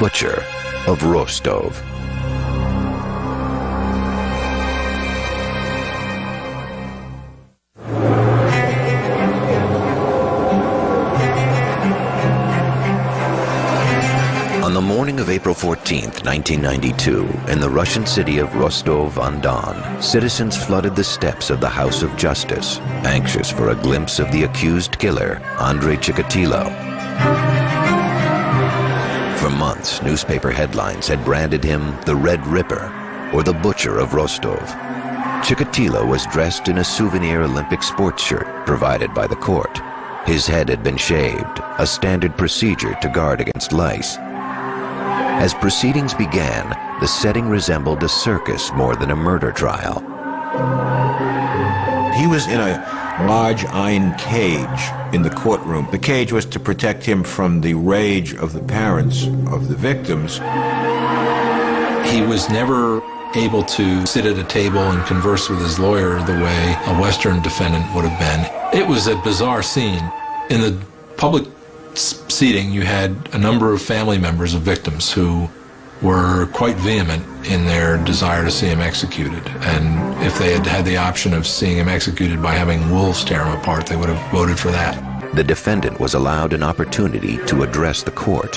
butcher of Rostov. On the morning of April 14th, 1992, in the Russian city of Rostov-on-Don, citizens flooded the steps of the House of Justice, anxious for a glimpse of the accused killer, Adrei Chikalito. For months, newspaper headlines had branded him the Red Ripper, or the Butcher of Rostov. Chikalito was dressed in a souvenir Olympic sports shirt provided by the court. His head had been shaved, a standard procedure to guard against lice. As proceedings began, the setting resembled a circus more than a murder trial. He was in a large iron cage in the courtroom. The cage was to protect him from the rage of the parents of the victims. He was never able to sit at a table and converse with his lawyer the way a Western defendant would have been. It was a bizarre scene. In the public seating, you had a number of family members of victims who were quite vehement in their desire to see him executed. And if they had had the option of seeing him executed by having wolves tear him apart, they would have voted for that. The defendant was allowed an opportunity to address the court.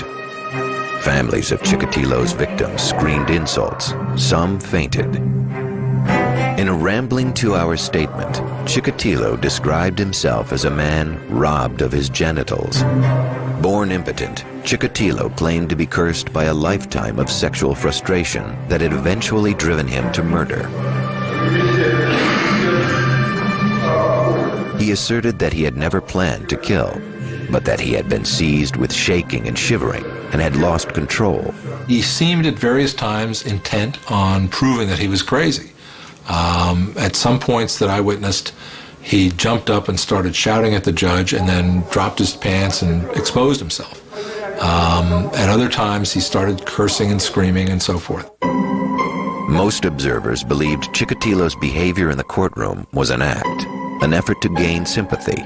Families of Chikalito's victims screamed insults. Some fainted. In a rambling 2-hour statement, Chikalito described himself as a man robbed of his genitals. Born impotent, Chikalito claimed to be cursed by a lifetime of sexual frustration that had eventually driven him to murder. He asserted that he had never planned to kill, but that he had been seized with shaking and shivering and had lost control. He seemed at various times intent on proving that he was crazy. At some points that I witnessed, he jumped up and started shouting at the judge and then dropped his pants and exposed himself. At other times, he started cursing and screaming and so forth. Most observers believed Chikalito's behavior in the courtroom was an act, an effort to gain sympathy.